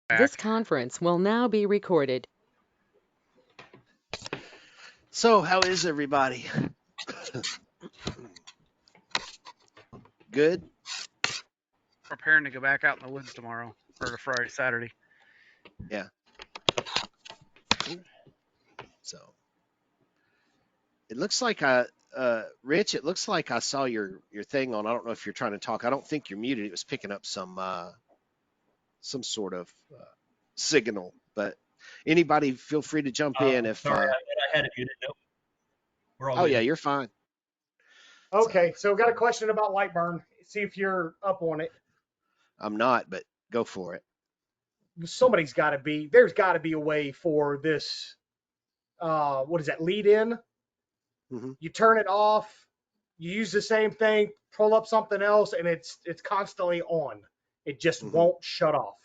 This Back. conference will now be recorded. So, how is everybody? Good? Preparing to go back out in the woods tomorrow or to Friday, Saturday. Yeah. So, it looks like Rich, it looks like I saw your thing on. I don't know if you're trying to talk. I don't think you're muted. It was picking up some sort of signal, but anybody feel free to jump in if Sorry, I thought I had it muted. Nope, we're all oh yeah, good. you're fine. So, Okay, so got a question about Lightburn. See if you're up on it. I'm not, but go for it. Somebody's got to be. There's got to be a way for this. What is that? Lead in. Hmm. You turn it off. You use the same thing. Pull up something else, and it's constantly on. It just Hmm. won't shut off.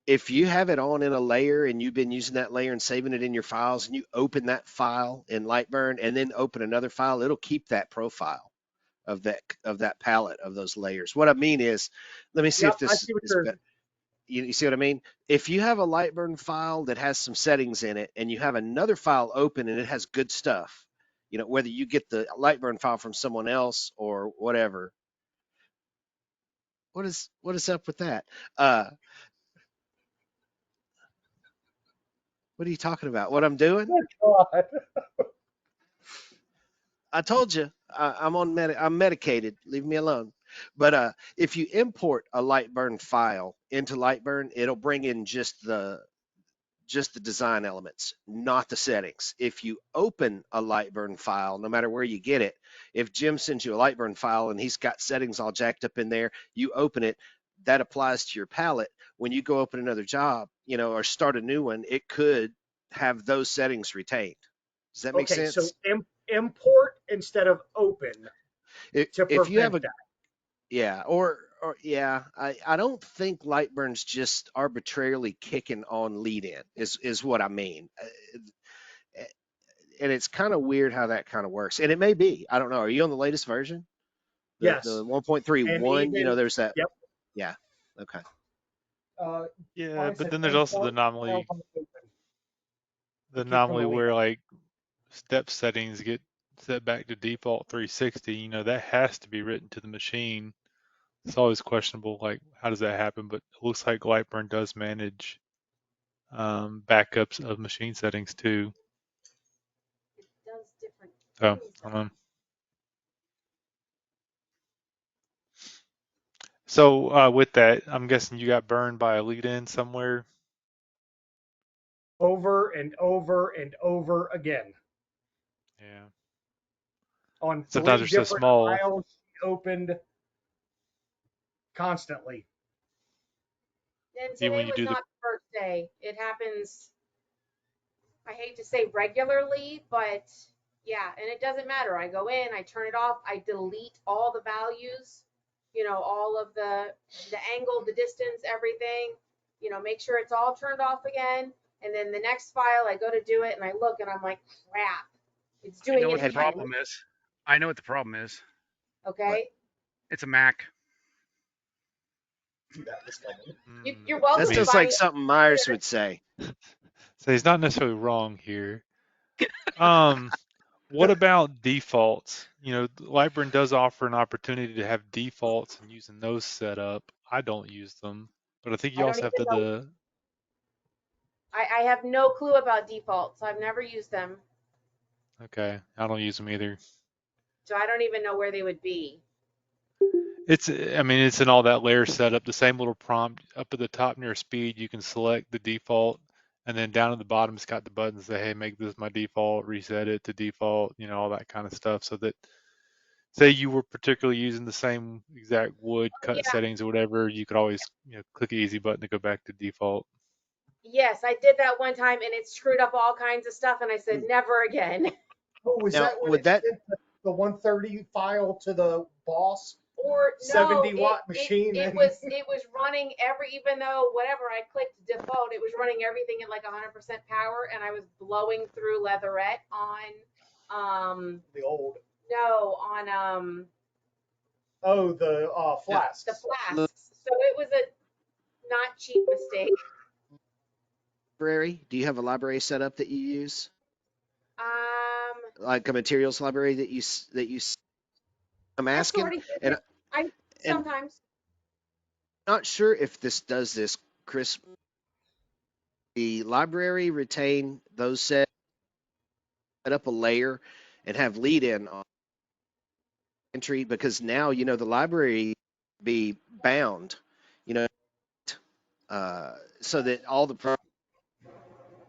If you have it on in a layer and you've been using that layer and saving it in your files and you open that file in Lightburn and then open another file, it'll keep that profile of that palette of those layers. What I mean is, let me see if Yep, I this see what is you're. better. You see what I mean? If you have a Lightburn file that has some settings in it and you have another file open and it has good stuff, whether you get the Lightburn file from someone else or whatever, what is up with that? Uh, what are you talking about? What I'm doing? Oh, God. I told you I'm medicated. Leave me alone. But if you import a Lightburn file into Lightburn, it'll bring in just the design elements, not the settings. If you open a Lightburn file, no matter where you get it, if Jim sends you a Lightburn file and he's got settings all jacked up in there, you open it, that applies to your palette. When you go open another job, or start a new one, it could have those settings retained. Does that make Okay, so sense? import instead of open to If you have prevent a that. yeah, or yeah, I don't think Lightburn's just arbitrarily kicking on lead in is what I mean. And it's kind of weird how that kind of works. And it may be. I don't know. Are you on the latest version? The Yes, and 1.31, even there's that. yep. Yeah. Okay. Uh, Yeah, Mine but says then there's also the import files anomaly, on the open the to keep from anomaly deleting. where like step settings get set back to default 360. That has to be written to the machine. It's always questionable, like how does that happen? But it looks like Lightburn does manage backups of machine settings too. So I don't know. So with that, I'm guessing you got burned by a lead-in somewhere. Over and over and over again Yeah. on Sometimes 3 they're so different small. files opened constantly. And Even today when you was do the not the first day. It happens, I hate to say regularly, but yeah, and it doesn't matter. I go in, I turn it off, I delete all the values, all of the angle, the distance, everything, make sure it's all turned off again. And then the next file, I go to do it and I look and I'm like, crap, it's I know doing what it the Have again. you problem is. I know what the problem is. what? Okay. It's a Mac. You're I That's welcome to mean, just buy like me a something Myers computer. would say. so he's not necessarily wrong here. Um, what about defaults? Lightburn does offer an opportunity to have defaults and using those set up. I don't use them, but I think you I don't also have even to know. I have no clue about defaults. I've never used them. okay, I don't use them either. So I don't even know where they would be. I mean, it's in all that layer setup. The same little prompt up at the top near speed, you can select the default, and then down at the bottom, it's got the buttons that, hey, make this my default, reset it to default, all that kind of stuff. So that, say you were particularly using the same exact wood cut Yeah, settings or whatever, you could always, click the easy button to go back to default. yes, I did that one time and it screwed up all kinds of stuff and I said Hmm. never again. Oh, was Now, that when would it that sent the 130 file to the boss Or no, 70-watt machine? it And was running even though whatever I clicked default, it was running everything at like 100% power and I was blowing through leatherette on the old no, on the the flasks. flasks. So it was a Not cheap mistake. Library? Do you have a library set up that you use? Um, Like a materials library that I'm I asking, sort of use and it. I and sometimes. not sure if this does this, Chris. The library retain those set up a layer and have lead in on entry, because now the library be bound, you know, so that all the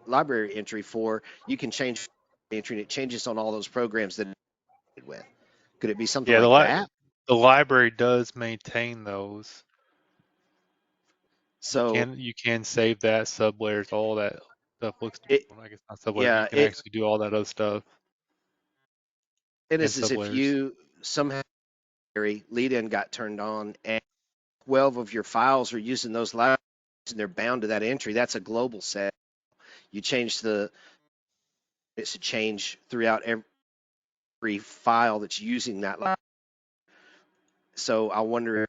library entry for you can change the entry and it changes on all those programs that it's with. Could it be something Yeah, like that? the library does maintain those. So You can save that sub layers, all that stuff looks. it, Well, I guess not sub layers, but you yeah, can actually do all that other stuff it in is as sub if layers. you somehow lead in got turned on and 12 of your files are using those libraries and they're bound to that entry. That's a global set. You change it's a change throughout every file that's using that library. So I wonder if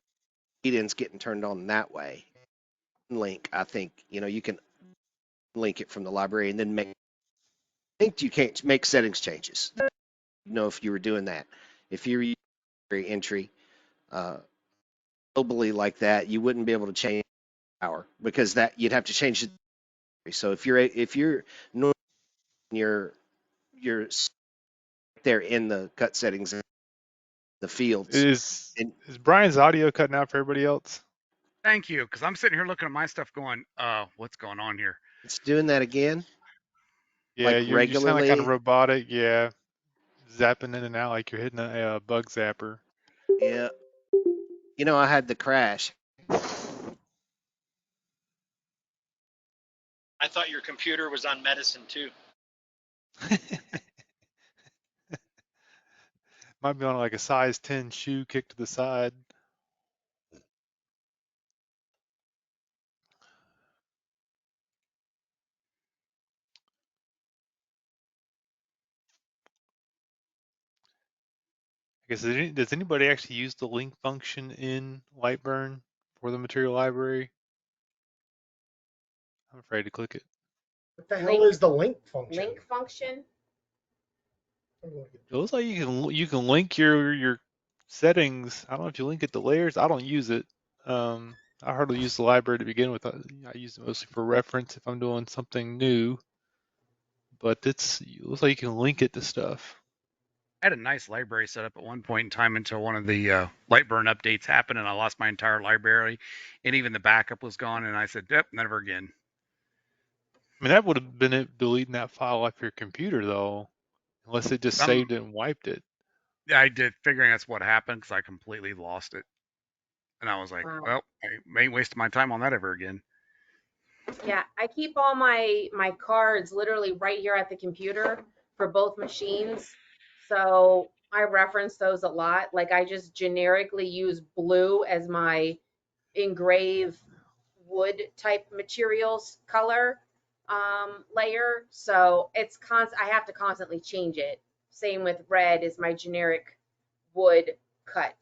lead-in's getting turned on that way. Link, I think, you can link it from the library and then I think you can't make settings changes. If you were doing that. If you're using entry globally like that, you wouldn't be able to change power because that you'd have to change it. So if you're you're there in the cut settings, the fields, and Is Brian's audio cutting out for everybody else? Thank you, because I'm sitting here looking at my stuff going, what's going on here? it's doing that again, Yeah, like you sound like kind of regularly. robotic. Yeah, zapping in and out like you're hitting a bug zapper. Yeah, I had the crash. I thought your computer was on medicine too. Might be on like a size 10 shoe kicked to the side. I guess does anybody actually use the link function in Lightburn for the material library? I'm afraid to click it. What the hell Link is the link function? link function. It looks like you can link your settings. I don't know if you link it to layers. I don't use it. I hardly use the library to begin with. I use it mostly for reference if I'm doing something new. But it looks like you can link it to stuff. I had a nice library set up at one point in time until one of the Lightburn updates happened, and I lost my entire library, and even the backup was gone. And I said, "Yep, never again." I mean, that would have been it deleting that file off your computer though, unless it just Some saved it and wiped it. I did figuring that's what happened because I completely lost it, and I was like, Wow. "Well, I ain't wasting my time on that ever again." Yeah, I keep all my cards literally right here at the computer for both machines. So I reference those a lot. Like I just generically use blue as my engrave wood type materials color layer. So I have to constantly change it. Same with red is my generic wood cut.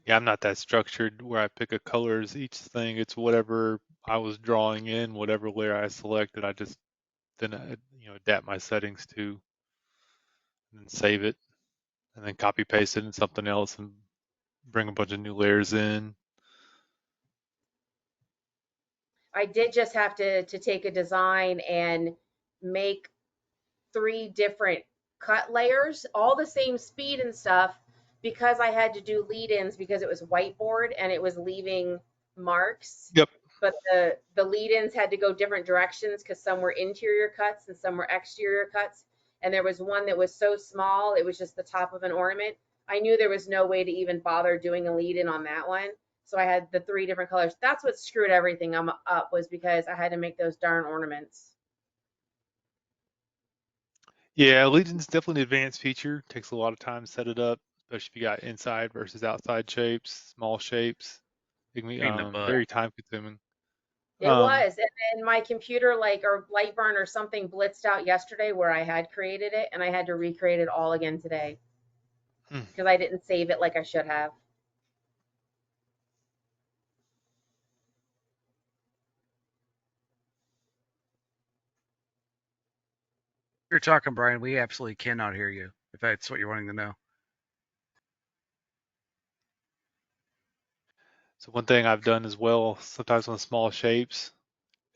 Yeah, I'm not that structured where I pick a colors each thing. It's whatever I was drawing in, whatever layer I selected. I just then adapt my settings to and then save it and then copy paste it in something else and bring a bunch of new layers in. I did just have to take a design and make 3 different cut layers, all the same speed and stuff, because I had to do lead-ins because it was whiteboard and it was leaving marks. Yep. But the lead-ins had to go different directions because some were interior cuts and some were exterior cuts. And there was one that was so small, it was just the top of an ornament. I knew there was no way to even bother doing a lead-in on that one. So I had the 3 different colors. That's what screwed everything up, was because I had to make those darn ornaments. Yeah, Legion's definitely an advanced feature. Takes a lot of time to set it up, especially if you got inside versus outside shapes, small shapes. It can be Pain in the butt. very time consuming. It was. And then my computer, or Lightburn or something blitzed out yesterday where I had created it and I had to recreate it all again today. Hmm. because I didn't save it like I should have. You're talking, Brian. We absolutely cannot hear you. If that's what you're wanting to know. So one thing I've done as well, sometimes on small shapes,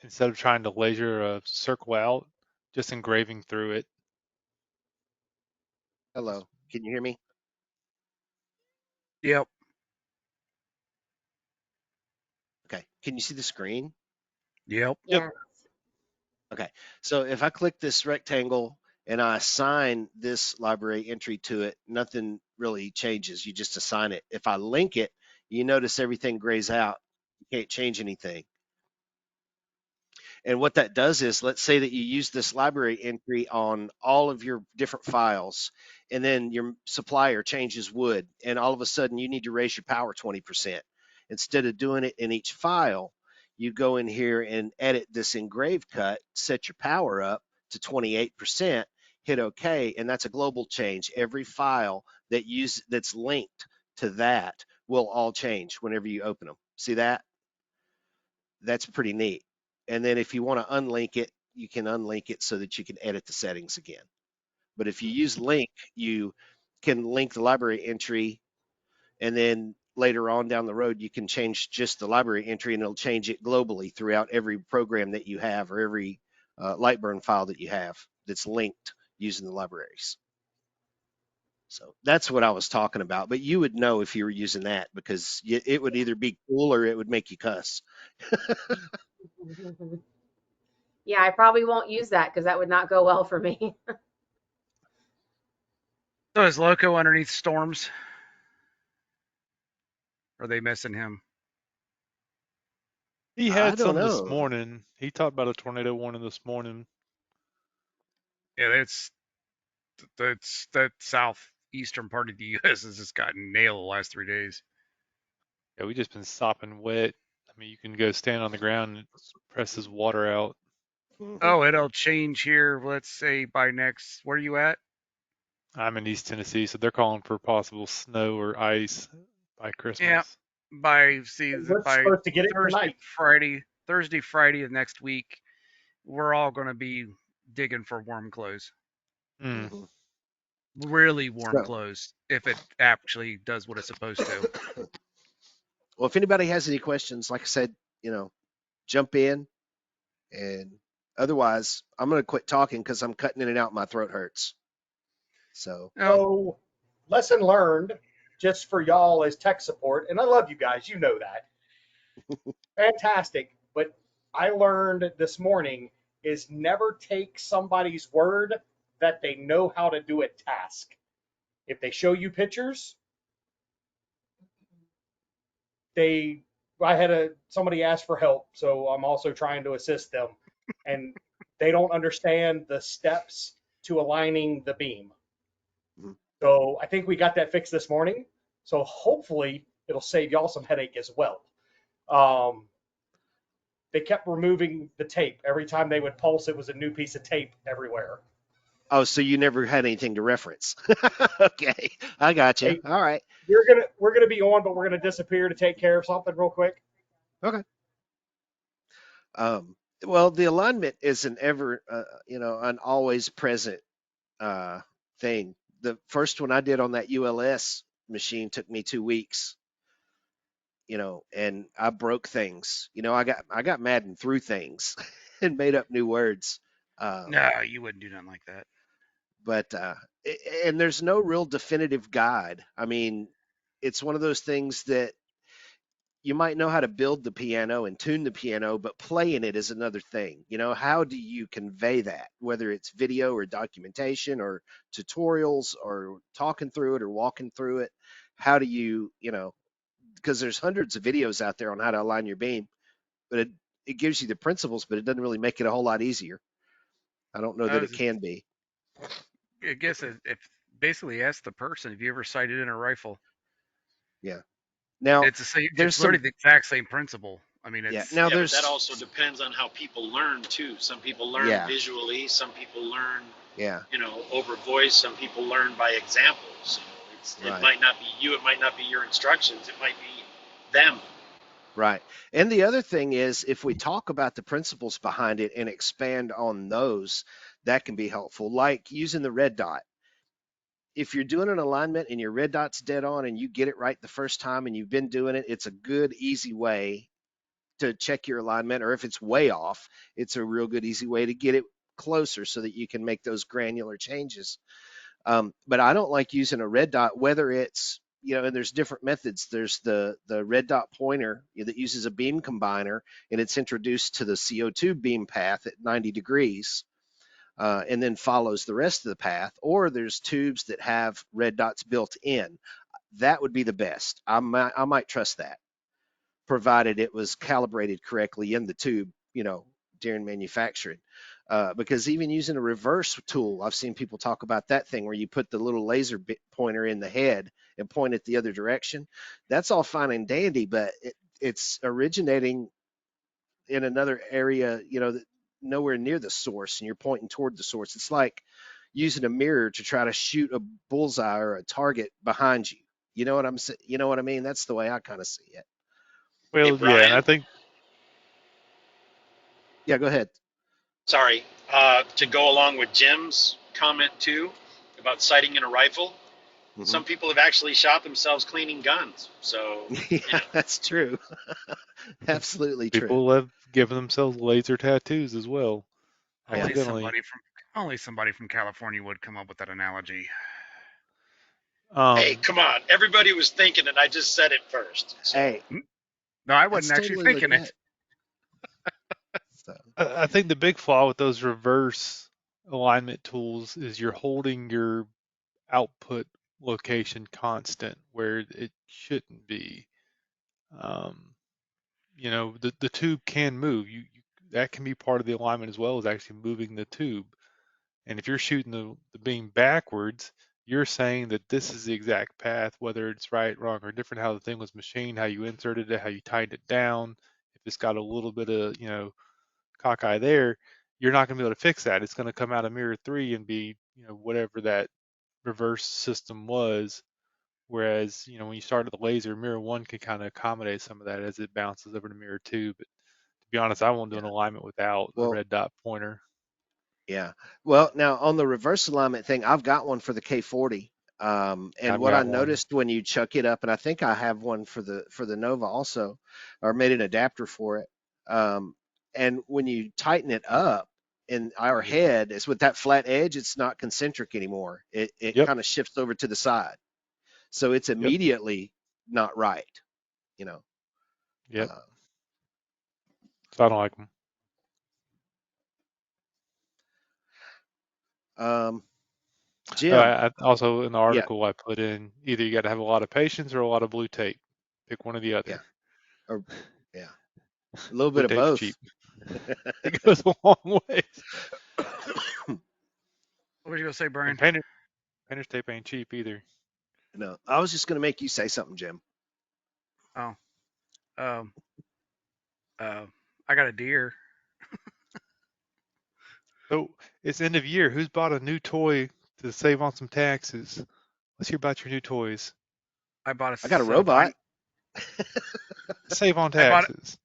instead of trying to laser a circle out, just engraving through it. Hello. Can you hear me? Yep. Okay. Can you see the screen? Yep. Yeah. Okay. So if I click this rectangle and I assign this library entry to it, nothing really changes. You just assign it. If I link it, you notice everything grays out. You can't change anything. And what that does is, let's say that you use this library entry on all of your different files, and then your supplier changes wood, and all of a sudden you need to raise your power 20%. Instead of doing it in each file, you go in here and edit this engrave cut, set your power up to 28%, hit OK, and that's a global change. Every file that's linked to that will all change whenever you open them. See that? That's pretty neat. And then if you want to unlink it, you can unlink it so that you can edit the settings again. But if you use link, you can link the library entry, and then later on down the road, you can change just the library entry, and it'll change it globally throughout every program that you have, or every Lightburn file that you have that's linked using the libraries. So that's what I was talking about. But you would know if you were using that, because it would either be cool or it would make you cuss. Yeah, I probably won't use that because that would not go well for me. So is Loco underneath storms? Or are they missing him? He I had don't some this know. morning. He talked about a tornado warning this morning. Yeah, that southeastern part of the U.S. has just gotten nailed the last 3 days. Yeah, we just been sopping wet. I mean, you can go stand on the ground and it presses water out. Oh, it'll change here. Let's say by next. Where are you at? I'm in East Tennessee, so they're calling for possible snow or ice by Christmas. Yeah, by We're supposed to get it tonight. Thursday, Friday of next week, we're all going to be digging for warm clothes. Mm. Really warm So, clothes, if it actually does what it's supposed to. well, if anybody has any questions, like I said, jump in. And otherwise, I'm going to quit talking because I'm cutting in and out. My throat hurts. So, Oh, So, lesson learned just for y'all as tech support, and I love you guys, you know that. Fantastic. But I learned this morning is never take somebody's word that they know how to do a task. If they show you pictures, I had somebody ask for help, so I'm also trying to assist them, and they don't understand the steps to aligning the beam. Mhm. So I think we got that fixed this morning. So hopefully it'll save y'all some headache as well. They kept removing the tape. Every time they would pulse, it was a new piece of tape everywhere. oh, so you never had anything to reference. Okay, I got you. Hey, All right. we're gonna be on, but we're gonna disappear to take care of something real quick. Okay. Well, the alignment is an an always present thing. The first one I did on that ULS machine took me 2 weeks. And I broke things. I got mad and threw things and made up new words. no, you wouldn't do nothing like that. But and there's no real definitive guide. I mean, it's one of those things that you might know how to build the piano and tune the piano, but playing it is another thing. How do you convey that, whether it's video or documentation or tutorials or talking through it or walking through it? How do because there's hundreds of videos out there on how to align your beam, but it gives you the principles, but it doesn't really make it a whole lot easier. I don't know that it can be. I guess if basically ask the person, have you ever sighted in a rifle? Yeah. Now It's the same. there's It's literally some. the exact same principle. I mean, Yeah. it's Now Yeah, but that there's. also depends on how people learn too. Some people learn Yeah. visually. Some people learn, Yeah. over voice. Some people learn by examples. It Right. might not be you. It might not be your instructions. It might be them. Right. And the other thing is, if we talk about the principles behind it and expand on those, that can be helpful. Like using the red dot. If you're doing an alignment and your red dot's dead on and you get it right the first time and you've been doing it, it's a good, easy way to check your alignment. Or if it's way off, it's a real good, easy way to get it closer so that you can make those granular changes. But I don't like using a red dot, whether it's, and there's different methods. There's the red dot pointer that uses a beam combiner, and it's introduced to the CO2 beam path at 90 degrees, and then follows the rest of the path. Or there's tubes that have red dots built in. That would be the best. I might trust that, provided it was calibrated correctly in the tube, during manufacturing. Because even using a reverse tool, I've seen people talk about that thing where you put the little laser pointer in the head and point it the other direction. That's all fine and dandy, but it's originating in another area, nowhere near the source, and you're pointing toward the source. It's like using a mirror to try to shoot a bullseye or a target behind you. You know what I'm saying? You know what I mean? That's the way I kind of see it. Well, yeah, Brian. and I think Yeah, go ahead. Sorry. To go along with Jim's comment too about sighting in a rifle, some people have actually shot themselves cleaning guns. So Yeah, that's true. Absolutely true. people have given themselves laser tattoos as well. Yeah. Accidentally. Only somebody from California would come up with that analogy. hey, come on. Everybody was thinking it. I just said it first. So. Hey, No, I that's wasn't actually totally thinking legit. it. So, I think the big flaw with those reverse alignment tools is you're holding your output location constant where it shouldn't be. The tube can move. That can be part of the alignment as well as actually moving the tube. And if you're shooting the beam backwards, you're saying that this is the exact path, whether it's right, wrong, or different, how the thing was machined, how you inserted it, how you tightened it down. If it's got a little bit of, cockeye there, you're not going to be able to fix that. It's going to come out of mirror 3 and be, whatever that reverse system was. Whereas, when you start at the laser, mirror 1 can kind of accommodate some of that as it bounces over to mirror 2. But to be honest, I won't do an alignment without a well, red dot pointer. yeah. Well, now on the reverse alignment thing, I've got one for the K40. And I've what I got one. noticed when you chuck it up, and I think I have one for the Nova also, or made an adapter for it. And when you tighten it up in our head, it's with that flat edge, it's not concentric anymore. It Yep. kind of shifts over to the side. So it's immediately not right, Yep. So I don't like them. Jim, I also in the yeah, article I put in either you got to have a lot of patience or a lot of blue tape. Pick one or the other. yeah, or yeah, a little Blue bit of tape's both. cheap. It goes a long way. What was you gonna say, Brian? And painter's tape ain't cheap either. No, I was just gonna make you say something, Jim. Oh, I got a deer. So it's end of year. Who's bought a new toy to save on some taxes? Let's hear about your new toys. I bought a I got a set of robot. Save on taxes.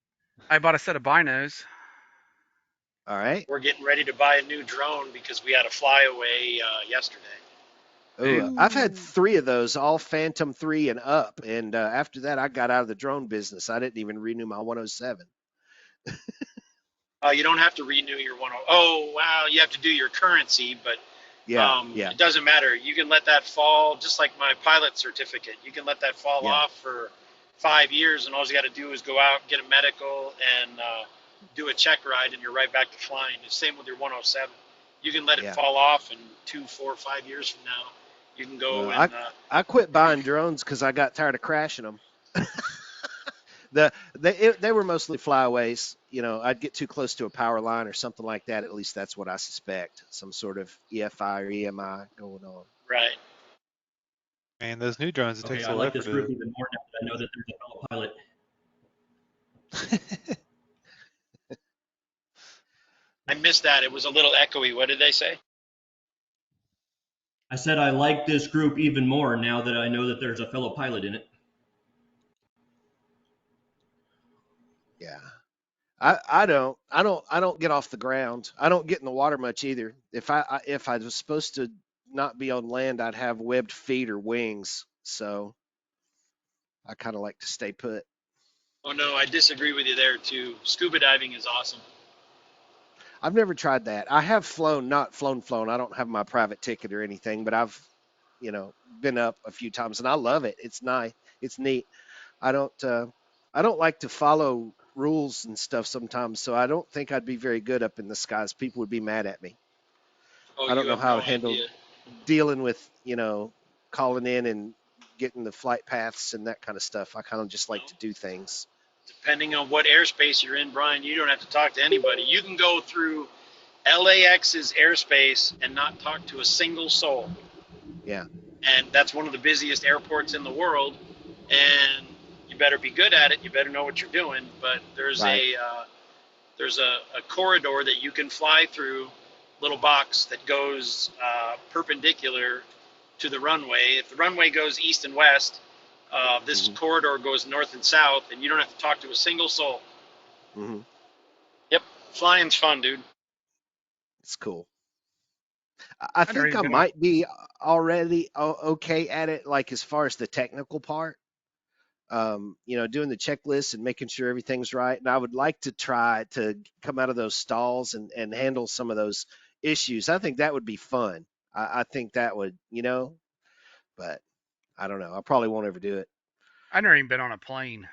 I bought a set of binos. All right. We're getting ready to buy a new drone because we had a flyaway yesterday. Ooh, I've had 3 of those, all Phantom 3 and up, and after that, I got out of the drone business. I didn't even renew my 107. You don't have to renew your 10. Oh, wow, you have to do your currency, but Yeah, it doesn't matter. You can let that fall, just like my pilot certificate. You can let that fall Yeah. off for 5 years, and all you got to do is go out, get a medical, and do a check ride, and you're right back to flying. The same with your 107. You can let it Yeah. fall off, and 2, 4, 5 years from now, you can go Well, and I quit buying drones because I got tired of crashing them. They were mostly flyaways. I'd get too close to a power line or something like that. At least that's what I suspect. Some sort of EFI or EMI going on. right. Man, those new drones, it Okay, takes I a like little this effort group even more now that I know that there's a fellow pilot. I missed that. It was a little echoey. What did they say? I said I like this group even more now that I know that there's a fellow pilot in it. Yeah. I don't get off the ground. I don't get in the water much either. If I was supposed to not be on land, I'd have webbed feet or wings. So I kind of like to stay put. Oh no, I disagree with you there too. Scuba diving is awesome. I've never tried that. I have flown, not flown. I don't have my private ticket or anything, but I've, been up a few times and I love it. It's nice. It's neat. I don't like to follow rules and stuff sometimes, so I don't think I'd be very good up in the skies. People would be mad at me. Oh, I don't you know have how no to handle idea. dealing with, calling in and getting the flight paths and that kind of stuff. I kind of just like No. to do things. Depending on what airspace you're in, Brian, you don't have to talk to anybody. You can go through LAX's airspace and not talk to a single soul. Yeah. And that's one of the busiest airports in the world. And you better be good at it. You better know what you're doing. But there's Right. a corridor that you can fly through, little box that goes perpendicular to the runway. If the runway goes east and west, this Hmm. corridor goes north and south, and you don't have to talk to a single soul. Hmm. Yep, flying's fun, dude. It's cool. I I've never think even I been on. might be already okay at it, like as far as the technical part. Doing the checklist and making sure everything's right. And I would like to try to come out of those stalls and handle some of those issues. I think that would be fun. I think that would, but I don't know. I probably won't ever do it. I've never even been on a plane.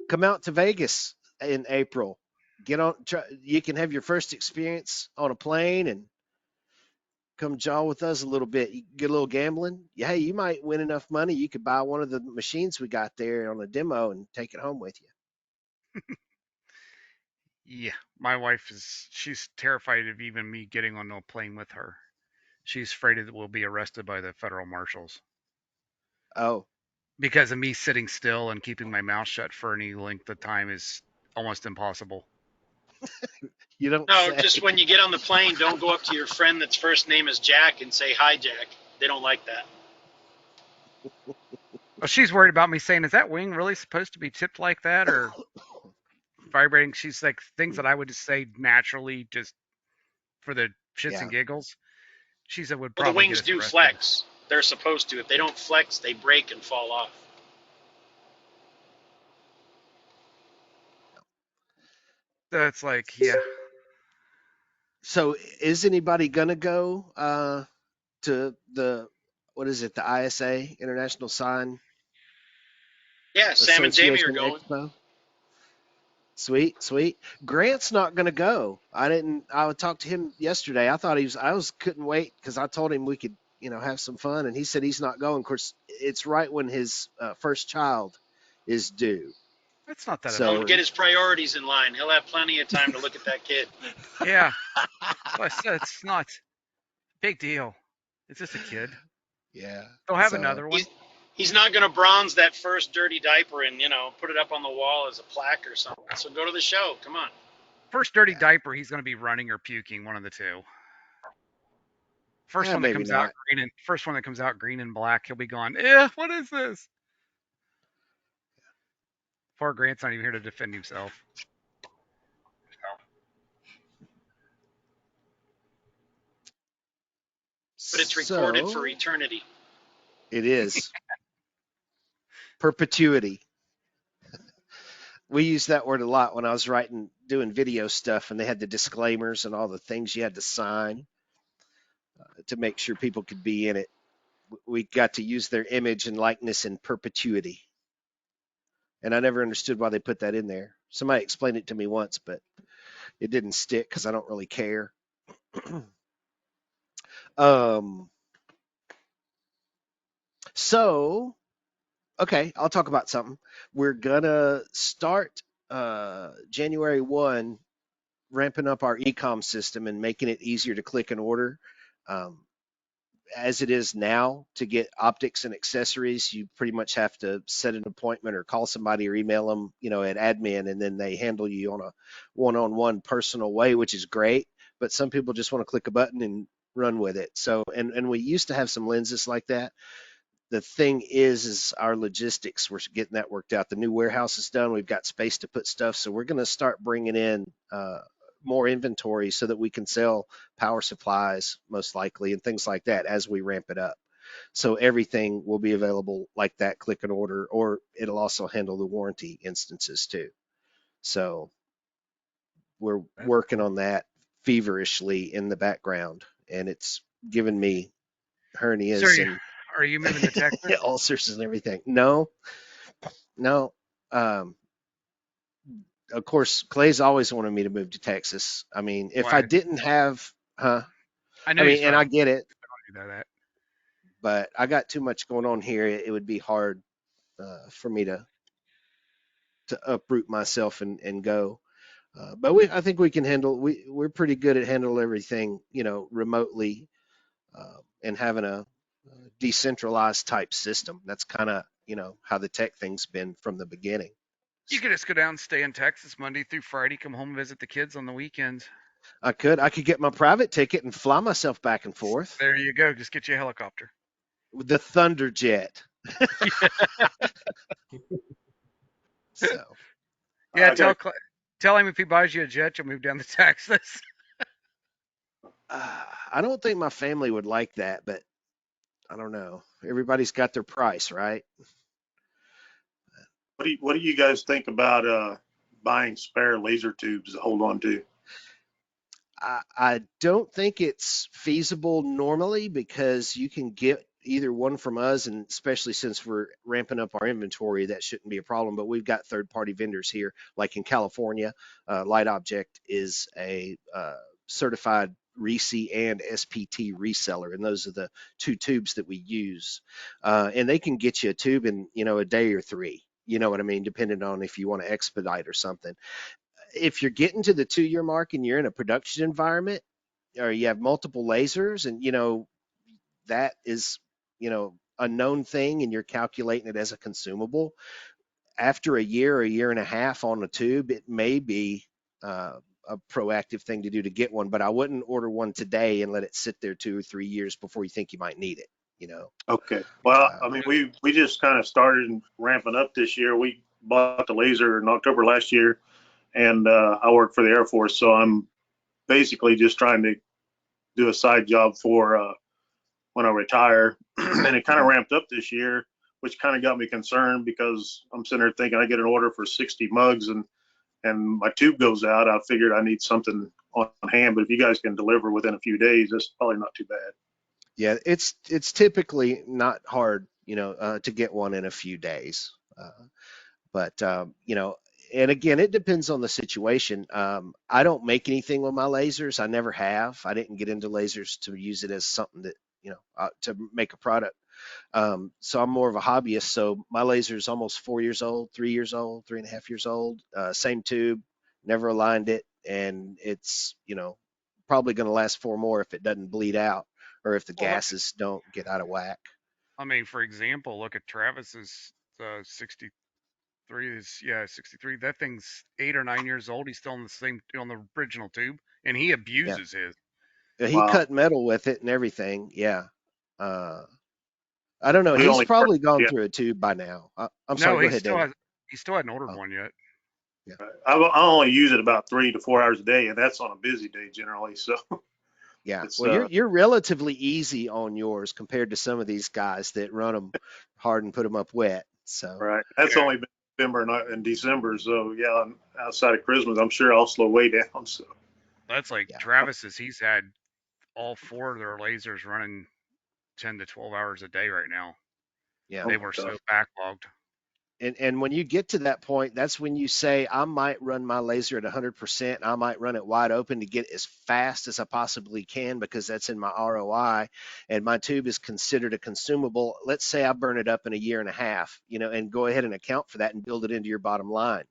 Come out to Vegas in April. You can have your first experience on a plane and come jaw with us a little bit. You get a little gambling. Hey, you might win enough money. You could buy one of the machines we got there on a demo and take it home with you. Yeah, my wife she's terrified of even me getting on a plane with her. She's afraid that we'll be arrested by the federal marshals Oh, because of me sitting still and keeping my mouth shut for any length of time is almost impossible. you don't No, say. just when you get on the plane, don't go up to your friend that's first name is Jack and say, "Hi, Jack." They don't like that. Well, she's worried about me saying, "Is that wing really supposed to be tipped like that or vibrating?" She's like things that I would just say naturally, just for the shits Yeah. and giggles. She said would Well, the probably get wings us do arrested. flex. They're supposed to. If they don't flex, they break and fall off. So it's like, yeah, So is anybody gonna go to the what is it, the ISA International Sign Yeah, Sam and Jamie are Association going. Expo? Sweet, sweet. Grant's not gonna go. I would talk to him yesterday. I couldn't wait because I told him we could, have some fun, and he said he's not going. Of course, it's right when his first child is due. it's not that So- Tell him to important. get his priorities in line. He'll have plenty of time to look at that kid. Yeah, well, it's not a big deal. It's just a kid. Yeah. They'll have So- another one. He's not going to bronze that first dirty diaper and, put it up on the wall as a plaque or something. So go to the show. Come on. First dirty diaper, he's going to be running or puking, one of the two. First one that maybe comes not. out green and black, he'll be gone. What is this? Poor Grant's not even here to defend himself. But it's recorded So- for eternity. It is. Perpetuity. We use that word a lot when I was doing video stuff, and they had the disclaimers and all the things you had to sign to make sure people could be in it. We got to use their image and likeness in perpetuity. And I never understood why they put that in there. Somebody explained it to me once, but it didn't stick because I don't really care. So, okay, I'll talk about something. We're gonna start January 1 ramping up our e-com system and making it easier to click and order. As it is now, to get optics and accessories, you pretty much have to set an appointment or call somebody or email them, at admin, and then they handle you on a one-on-one personal way, which is great. but some people just want to click a button and run with it. So, and we used to have some lenses like that. The thing is our logistics, we're getting that worked out. The new warehouse is done. We've got space to put stuff. So we're going to start bringing in more inventory so that we can sell power supplies most likely and things like that as we ramp it up. So everything will be available like that, click and order, or it'll also handle the warranty instances too. So we're working on that feverishly in the background, and it's given me hernias So are you moving to Texas? and ulcers and everything. No. Of course, Clay's always wanted me to move to Texas. I mean, if I Why? didn't have, I I know mean, he's and trying I to get it, do that. but I got too much going on here. It would be hard for me to uproot myself and go. But I think we can handle. We're pretty good at handling everything, remotely, and having a decentralized type system. That's kind of how the tech thing's been from the beginning. You could just go down and stay in Texas Monday through Friday, come home and visit the kids on the weekends. I could get my private ticket and fly myself back and forth. There you go. Just get you a helicopter. With the Thunderjet. So Yeah, tell him if he buys you a jet, you'll move down to Texas. I don't think my family would like that, but I don't know. Everybody's got their price, right? What do you guys think about buying spare laser tubes to hold on to? I don't think it's feasible normally because you can get either one from us, and especially since we're ramping up our inventory, that shouldn't be a problem. But we've got third-party vendors here, like in California. Light Object is a certified RISI and SPT reseller, and those are the two tubes that we use. And they can get you a tube in a day or three. You know what I mean? Depending on if you want to expedite or something. If you're getting to the 2-year mark and you're in a production environment, or you have multiple lasers, and that is a known thing, and you're calculating it as a consumable, after a year or a year and a half on a tube, it may be a proactive thing to do to get one. But I wouldn't order one today and let it sit there 2 or 3 years before you think you might need it. Okay. Well, I mean, we just kind of started ramping up this year. We bought the laser in October last year, and I work for the Air Force, so I'm basically just trying to do a side job for when I retire. And it kind of ramped up this year, which kind of got me concerned because I'm sitting there thinking I get an order for 60 mugs and my tube goes out. I figured I need something on hand, but if you guys can deliver within a few days, that's probably not too bad. Yeah, it's typically not hard, to get one in a few days. But and again, it depends on the situation. I don't make anything with my lasers. I never have. I didn't get into lasers to use it as something that, to make a product. So I'm more of a hobbyist. So my laser is almost 4 years old, 3 years old, 3.5 years old. Same tube, never aligned it, and it's probably going to last 4 more if it doesn't bleed out or if the gases don't get out of whack. I mean, for example, look at Travis's 63. 63. That thing's 8 or 9 years old. He's still on the original tube, and he abuses his. He cut metal with it and everything. Yeah. I don't know. He's probably gone through a tube by now. I'm sorry. Go ahead, Dave. He still hadn't ordered one yet. Yeah. I only use it about 3 to 4 hours a day, and that's on a busy day generally. So. Yeah. Well, you're relatively easy on yours compared to some of these guys that run them hard and put them up wet. So. Right. That's only been November and December. So yeah, outside of Christmas, I'm sure I'll slow way down. So. That's like Travis's. He's had all 4 of their lasers running 10 to 12 hours a day right now. Yeah. They were so backlogged. And when you get to that point, that's when you say, I might run my laser at 100%. I might run it wide open to get as fast as I possibly can because that's in my ROI. And my tube is considered a consumable. Let's say I burn it up in a year and a half, and go ahead and account for that and build it into your bottom line,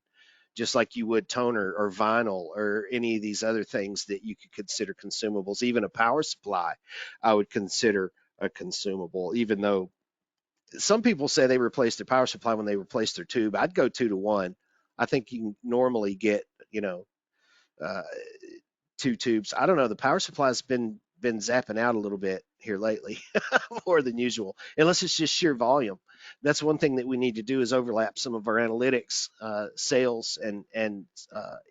just like you would toner or vinyl or any of these other things that you could consider consumables. Even a power supply, I would consider a consumable, even though some people say they replace their power supply when they replace their tube. I'd go 2 to 1. I think you can normally get, 10 2 tubes. I don't know. The power supply's been zapping out a little bit here lately, more than usual, unless it's just sheer volume. That's one thing that we need to do is overlap some of our analytics, sales and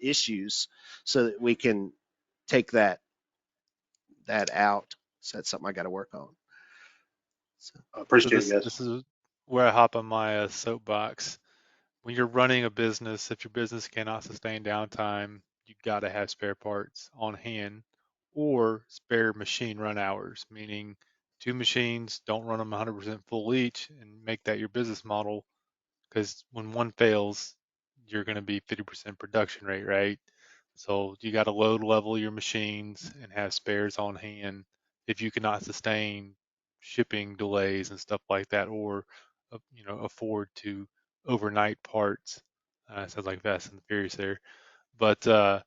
issues so that we can take that out. So that's something I got to work on. So. I So appreciate it, guys. this is where I hop on my soapbox. When you're running a business, if your business cannot sustain downtime, you got to have spare parts on hand or spare machine run hours, meaning 2 machines, don't run them 100% full each and make that your business model. Because when one fails, you're going to be 50% production rate, right? So you got to load level your machines and have spares on hand if you cannot sustain shipping delays and stuff like that, or afford to overnight parts. Sounds like Fast and the Furious there, but I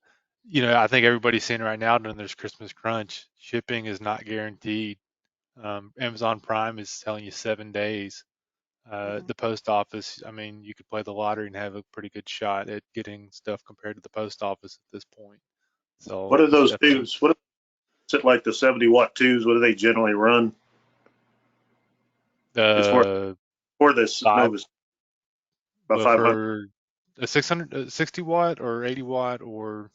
think everybody's seeing right now during this Christmas crunch, shipping is not guaranteed. Amazon Prime is telling you 7 days. The post office, I mean, you could play the lottery and have a pretty good shot at getting stuff compared to the post office at this point. So What are those definitely, tubes? What is it, like the 70-watt tubes? What do they generally run? It's for this five, Novus, about but 500, for a 60 watt or 80 watt or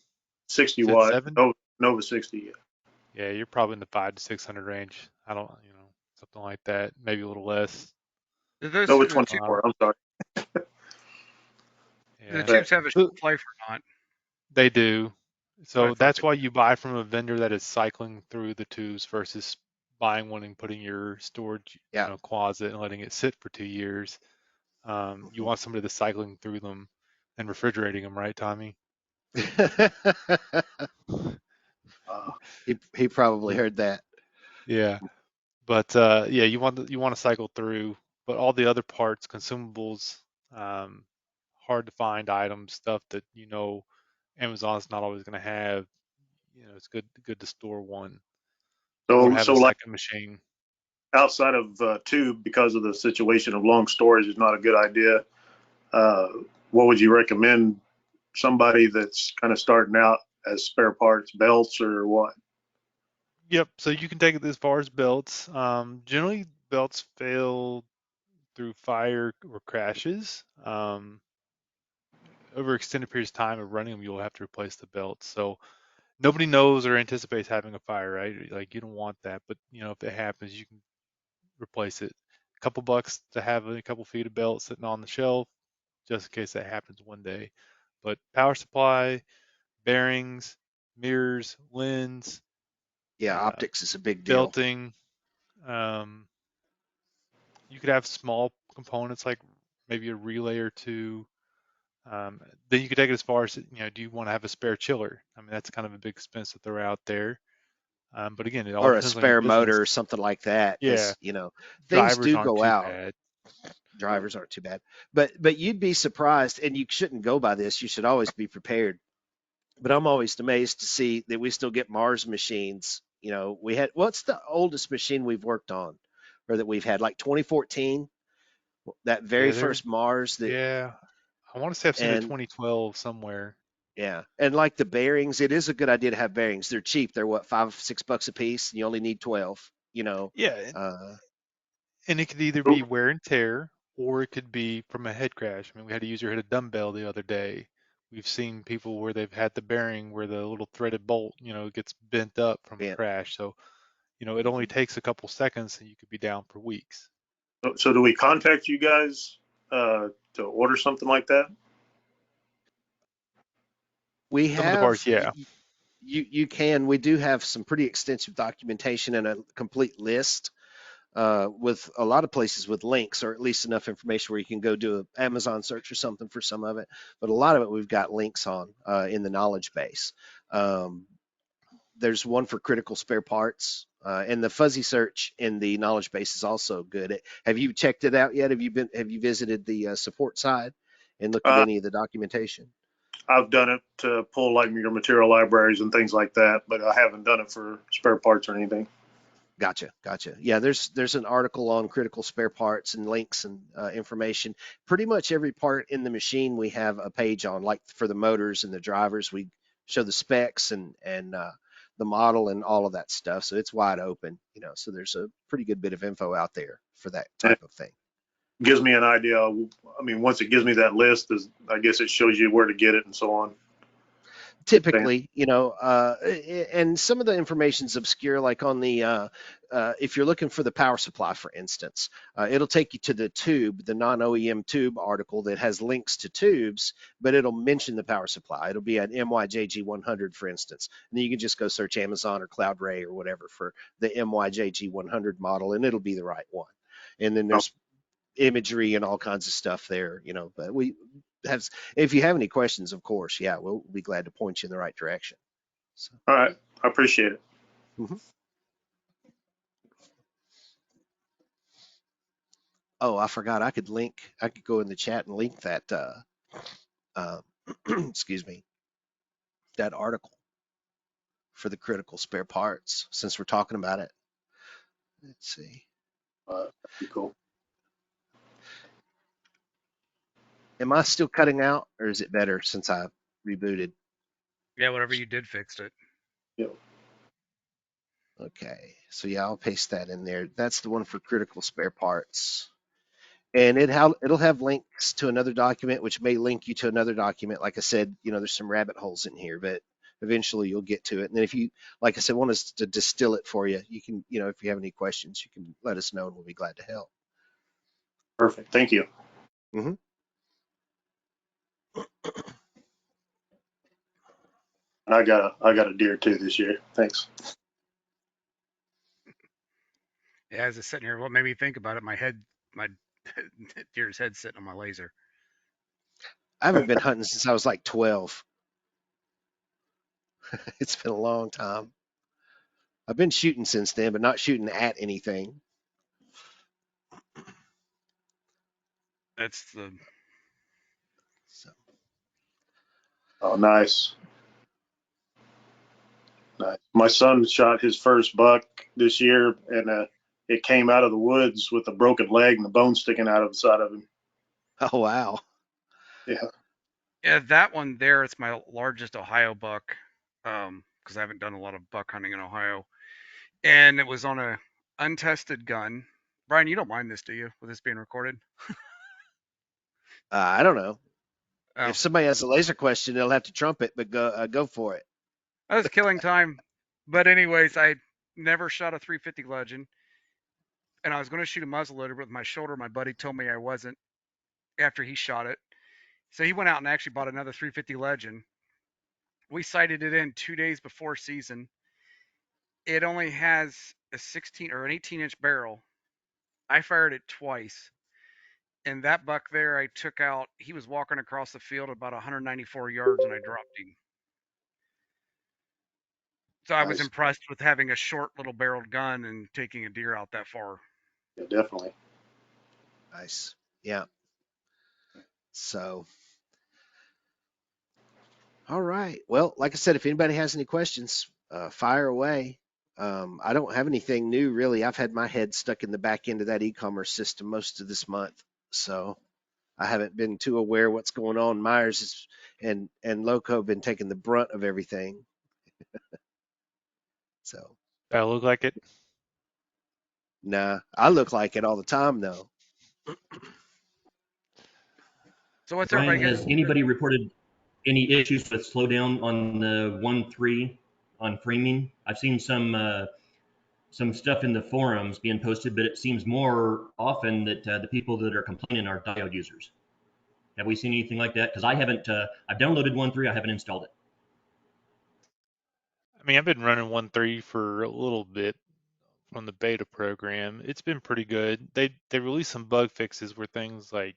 60 said watt 7, Nova 60. yeah, you're probably in the 500 to 600 range. I don't, something like that, maybe a little less. Do those Nova the, 24. I'm sorry. the Yeah, tubes have a So shelf life or not? they do. That's what I So thought. that's why you buy from a vendor that is cycling through the tubes versus buying one and putting your storage, Yeah. closet and letting it sit for 2 years. You want somebody that's cycling through them and refrigerating them, right, Tommy? he probably heard that. Yeah. But yeah, you want to cycle through, but all the other parts, consumables, hard to find items, stuff that Amazon's not always going to have. It's good to store one or have So a like second machine. outside of tube, because of the situation of long storage is not a good idea. What would you recommend somebody that's kind of starting out as spare parts, belts or what? Yep. So you can take it as far as belts. Generally, belts fail through fire or crashes. Over extended periods of time of running them, you'll have to replace the belts. So nobody knows or anticipates having a fire, right? Like you don't want that, but if it happens, you can replace it. A couple bucks to have a couple feet of belt sitting on the shelf, just in case that happens one day. But power supply, bearings, mirrors, lens, Yeah, optics is a big deal. belting. You could have small components like maybe a relay or two. Then you could take it as far as, do you want to have a spare chiller? I mean, that's kind of a big expense that they're out there. But again, it all Or a depends on your spare motor or business. something like that. Yeah, 'Cause, things drivers do aren't go too out. bad. Drivers aren't too bad. But you'd be surprised, and you shouldn't go by this. You should always be prepared. But I'm always amazed to see that we still get Mars machines. What's the oldest machine we've worked on or that we've had? Like 2014, that very Yeah, first Mars yeah. I want to say I've seen a and 2012 somewhere. yeah. And like the bearings, it is a good idea to have bearings. They're cheap. They're what, $5-6 a piece, and you only need 12, Yeah, uh, and it could either be wear and tear or it could be from a head crash. I mean, we had a user hit a dumbbell the other day. We've seen people where they've had the bearing where the little threaded bolt, gets bent up from a yeah. crash. So, it only takes a couple seconds and you could be down for weeks. So do we contact you guys to order something like that? We Some of the parts, have, yeah. you can, we do have some pretty extensive documentation and a complete list with a lot of places with links, or at least enough information where you can go do an Amazon search or something for some of it. But a lot of it we've got links on in the knowledge base. There's one for critical spare parts, and the fuzzy search in the knowledge base is also good. Have you checked it out yet? Have you visited the support side and looked at any of the documentation? I've done it to pull like your material libraries and things like that, but I haven't done it for spare parts or anything. Gotcha. Yeah, there's an article on critical spare parts and links and information. Pretty much every part in the machine we have a page on. Like for the motors and the drivers, we show the specs and the model and all of that stuff. So it's wide open, you know, so there's a pretty good bit of info out there for that type of thing. Gives me an idea. I mean, once it gives me that list, I guess it shows you where to get it and so on. Typically, you know, and some of the information's obscure, like on the, if you're looking for the power supply, for instance, it'll take you to the tube, the non-OEM tube article that has links to tubes, but it'll mention the power supply. It'll be an MYJG100, for instance. And then you can just go search Amazon or CloudRay or whatever for the MYJG100 model, and it'll be the right one. And then there's imagery and all kinds of stuff there, you know, but if you have any questions, of course, yeah, we'll be glad to point you in the right direction. So. All right. I appreciate it. Mm-hmm. Oh, I forgot I could go in the chat and link that, excuse me, that article for the critical spare parts, since we're talking about it. Let's see. That'd be cool. Am I still cutting out, or is it better since I rebooted? Yeah, whatever you did fixed it. Yep. Okay, so yeah, I'll paste that in there. That's the one for critical spare parts. And it'll have links to another document, which may link you to another document. Like I said, you know, there's some rabbit holes in here, but eventually you'll get to it. And then if you, like I said, want us to distill it for you, you can, you know, if you have any questions, you can let us know and we'll be glad to help. Perfect. Thank you. Mm-hmm. I got a deer too this year. Thanks. Yeah, as I was sitting here, what made me think about it, my deer's head sitting on my laser. I haven't been hunting since I was like 12. It's been a long time. I've been shooting since then, but not shooting at anything. That's the. So. Oh, nice. Nice. My son shot his first buck this year, and it came out of the woods with a broken leg and a bone sticking out of the side of him. Oh, wow. Yeah. Yeah, that one there, it's my largest Ohio buck, because I haven't done a lot of buck hunting in Ohio. And it was on a untested gun. Brian, you don't mind this, do you, with this being recorded? I don't know. Oh. If somebody has a laser question, they'll have to trump it, but go for it. That was killing time. But anyways, I never shot a 350 Legend. And I was going to shoot a muzzleloader with my shoulder. My buddy told me I wasn't after he shot it. So he went out and actually bought another 350 Legend. We sighted it in 2 days before season. It only has a 16 or an 18-inch barrel. I fired it twice. And that buck there, I took out, he was walking across the field about 194 yards and I dropped him. So I was impressed with having a short little barreled gun and taking a deer out that far. Yeah, definitely. Nice. Yeah. So, all right. Well, like I said, if anybody has any questions, fire away. I don't have anything new really. I've had my head stuck in the back end of that e-commerce system most of this month, so I haven't been too aware what's going on. Myers and Loco have been taking the brunt of everything. So. I look like it. Nah, I look like it all the time though. So what's Brian, everybody has anybody reported any issues with slowdown on the 1.3 on framing? I've seen some stuff in the forums being posted, but it seems more often that the people that are complaining are diode users. Have we seen anything like that? Because I haven't. I've downloaded 1.3. I haven't installed it. I mean, I've been running 1.3 for a little bit from the beta program. It's been pretty good. They released some bug fixes where things like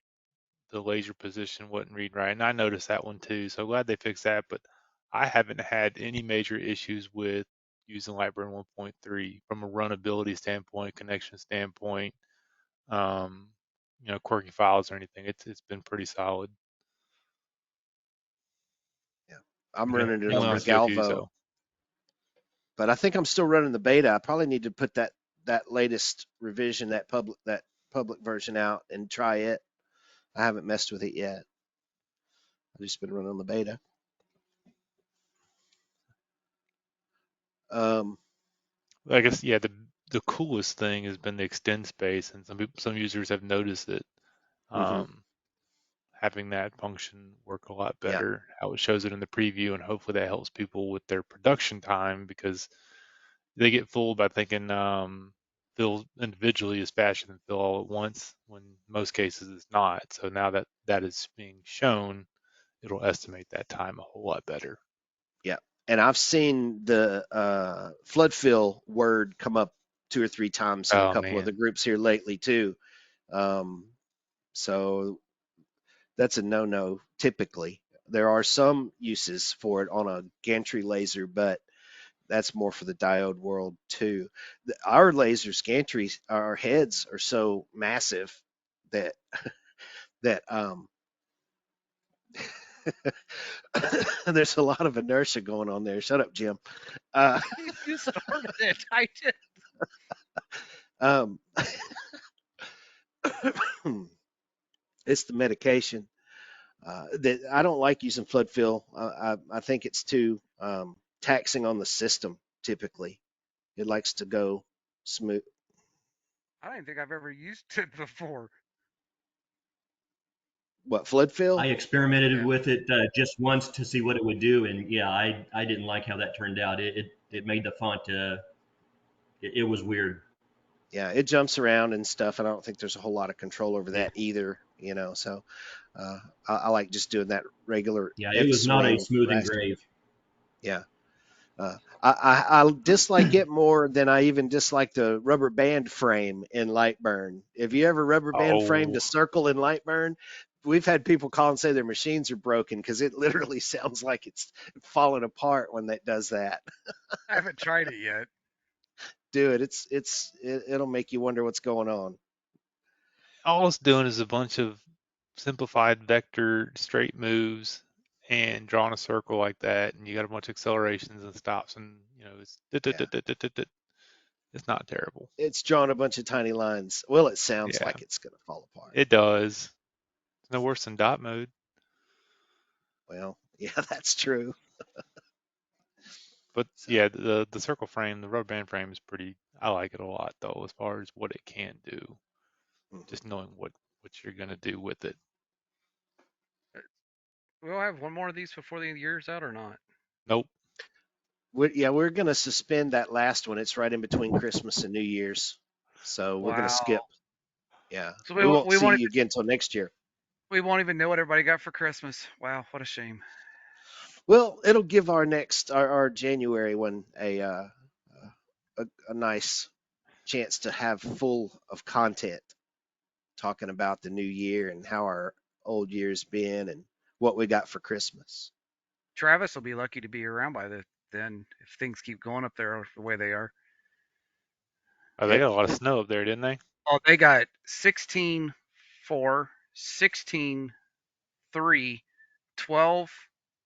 the laser position wouldn't read right, and I noticed that one too. So glad they fixed that. But I haven't had any major issues with using Lightburn 1.3 from a runability standpoint, connection standpoint, quirky files or anything. It's been pretty solid. Yeah, I'm running it Only on on the Galvo, CO2, but I think I'm still running the beta. I probably need to put that latest revision, that public version out and try it. I haven't messed with it yet. I've just been running on the beta. I guess yeah, the coolest thing has been the extend space, and some users have noticed it. mhm, Having that function work a lot yeah, better, how it shows it in the preview, and hopefully that helps people with their production time because they get fooled by thinking fill individually is faster than fill all at once when most cases it's not. So now that that is being shown, it'll estimate that time a whole lot better. yeah. And I've seen the flood fill word come up 2 or 3 times in a Oh couple of the man. groups here lately too. Um, so that's a no-no typically. There are some uses for it on a gantry laser, but that's more for the diode world too. Our lasers, gantries, our heads are so massive that that there's a lot of inertia going on there. Shut up, Jim. Uh, You started it. I did. um, it's the medication that I don't like using flood fill. I think it's too taxing on the system. Typically, it likes to go smooth. I don't think I've ever used it before. What flood fill? I experimented Yeah. with it just once to see what it would do, and yeah, I didn't like how that turned out. It made the font it was weird. Yeah, it jumps around and stuff, and I don't think there's a whole lot of control over Yeah. that either. So I like just doing that regular Yeah, it was not a X-swing smooth raster. engrave. Yeah. I dislike it more than I even dislike the rubber band frame in Lightburn. Have you ever rubber band framed Oh, a circle in Lightburn? We've had people call and say their machines are broken because it literally sounds like it's falling apart when it does that. I haven't tried it yet. Do it. It'll make you wonder what's going on. all it's doing is a bunch of simplified vector straight moves and drawing a circle like that, and you got a bunch of accelerations and stops, and it's Yeah. it's not terrible. It's drawn a bunch of tiny lines. Well, it sounds Yeah, like it's going to fall apart. it does. It's no worse than dot mode. Well, yeah, that's true. But So, yeah, the circle frame, the rubber band frame is pretty. I like it a lot though, as far as what it can do. mhm. Just knowing what you're gonna do with it. We'll have one more of these before the year's out or not? Nope. We're going to suspend that last one. It's right in between Christmas and New Year's. So we're going to skip. Wow. Yeah. So We won't we see won't you again until next year. we won't even know what everybody got for Christmas. Wow, what a shame. Well, it'll give our January one a nice chance to have full of content talking about the new year and how our old year's been and what we got for Christmas. Travis will be lucky to be around by then if things keep going up there the way they are. Oh, they Heck, got a lot of snow up there, didn't they? Oh, they got 16.4, 16.3, 12,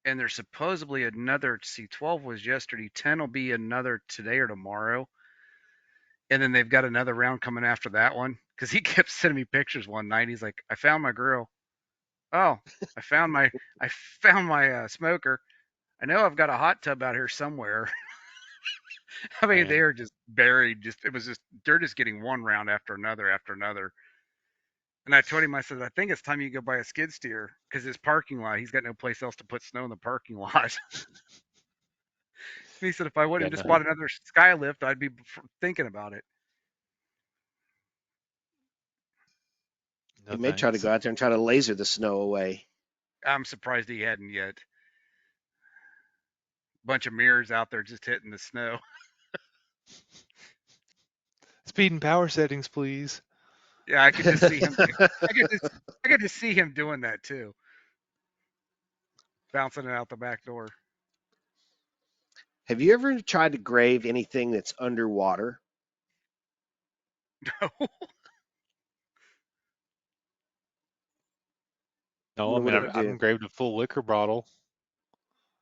and there's supposedly another. See, 12 was yesterday. 10 will be another today or tomorrow, and then they've got another round coming after that one. Because he kept sending me pictures one night. He's like, "I found my grill. Oh, I found my smoker. I know I've got a hot tub out here somewhere." I mean, they Man, are just buried. They're just getting one round after another after another. And I told him, I said, I think it's time you go buy a skid steer because his parking lot, he's got no place else to put snow in the parking lot. He said, if I would yeah, have just no, bought another Skylift, I'd be thinking about it. no he may try to thanks. go out there and try to laser the snow away. I'm surprised he hadn't yet. Bunch of mirrors out there just hitting the snow. Speed and power settings, please. Yeah, I could just see him. I could just see him doing that too, bouncing it out the back door. Have you ever tried to grave anything that's underwater? No, I What mean would it I've do? engraved a full liquor bottle.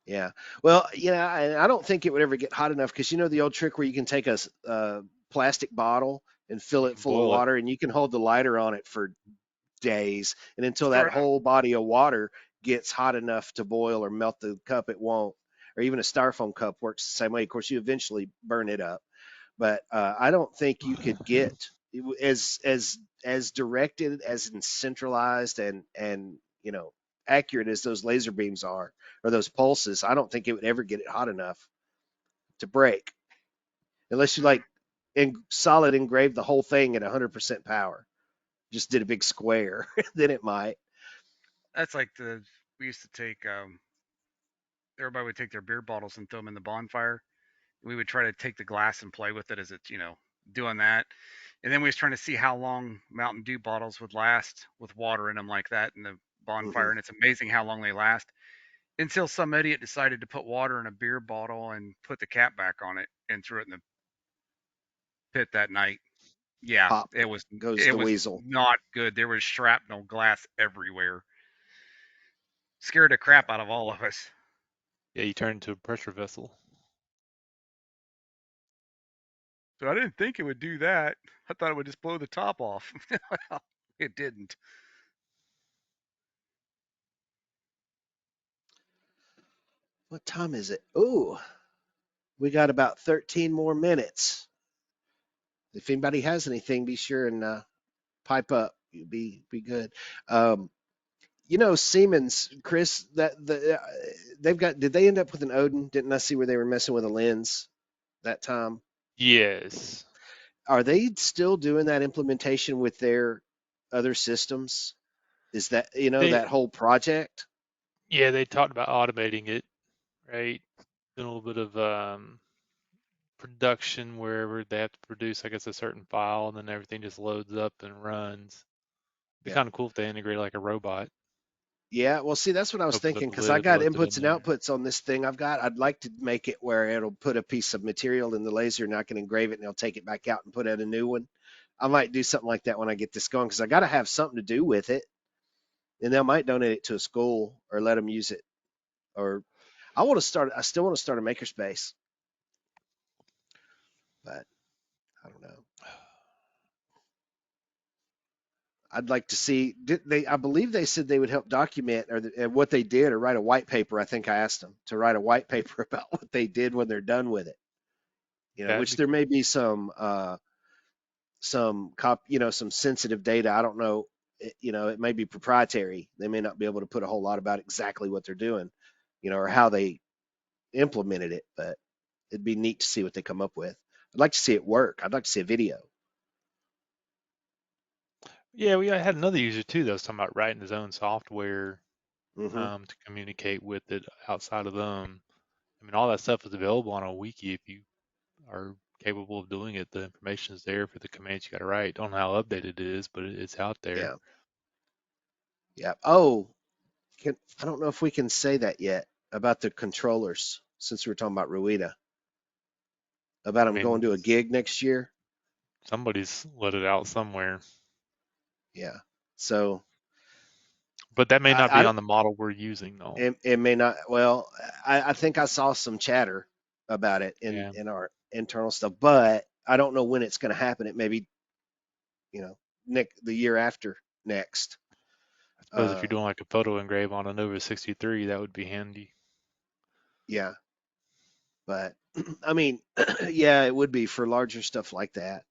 Yeah. Well, I don't think it would ever get hot enough because the old trick where you can take a plastic bottle and fill You it can full of boil it. water and you can hold the lighter on it for days. And until that Start. whole body of water gets hot enough to boil or melt the cup, it won't. or even a styrofoam cup works the same way. Of course, you eventually burn it up, but I don't think you could get as directed as in centralized and accurate as those laser beams are or those pulses. I don't think it would ever get it hot enough to break unless you like solid engrave the whole thing at 100% power. Just did a big square, then it might. That's like we used to take everybody would take their beer bottles and throw them in the bonfire. We would try to take the glass and play with it as it's doing that. And then we was trying to see how long Mountain Dew bottles would last with water in them like that in the bonfire. And it's amazing how long they last until some idiot decided to put water in a beer bottle and put the cap back on it and threw it in the pit that night. Yeah, Pop it was goes the weasel. not good. There was shrapnel glass everywhere. Scared the crap out of all of us. Yeah, you turn into a pressure vessel. So I didn't think it would do that. I thought it would just blow the top off. It didn't. What time is it? Oh, we got about 13 more minutes. If anybody has anything, be sure and pipe up. You'd be good. Siemens, Chris, they've got. Did they end up with an Odin? Didn't I see where they were messing with a lens that time? Yes. Are they still doing that implementation with their other systems? Is that that whole project? Yeah, they talked about automating it, right? Doing a little bit of production wherever they have to produce, I guess, a certain file, and then everything just loads up and runs. It'd be Yeah. kind of cool if they integrate like a robot. Yeah, well, see, that's what I was Opens up thinking the because I lid, got loads it inputs in and there. outputs on this thing I've got. I'd like to make it where it'll put a piece of material in the laser and I can engrave it and it'll take it back out and put out a new one. I might do something like that when I get this going because I got to have something to do with it. And they might donate it to a school or let them use it. Or I still want to start a makerspace, but I don't know. I'd like to see. I believe they said they would help document what they did or write a white paper. I think I asked them to write a white paper about what they did when they're done with it. Which there may be some sensitive data. I don't know. It may be proprietary. They may not be able to put a whole lot about exactly what they're doing, or how they implemented it. But it'd be neat to see what they come up with. I'd like to see it work. I'd like to see a video. Yeah, we had another user too that was talking about writing his own software Mm-hmm. to communicate with it outside of them. I mean, all that stuff is available on a wiki if you are capable of doing it. The information is there for the commands you got to write. Don't know how updated it is, but it's out there. Yeah. Yeah. Oh, I don't know if we can say that yet about the controllers since we were talking about Ruida. About them going to a gig next year. Somebody's let it out somewhere. Yeah. So. But that may not be on the model we're using, though. It may not. Well, I think I saw some chatter about it in our internal stuff, but I don't know when it's going to happen. It may be, the year after next. I suppose if you're doing like a photo engrave on a Nova 63, that would be handy. Yeah. But I mean, yeah, it would be for larger stuff like that.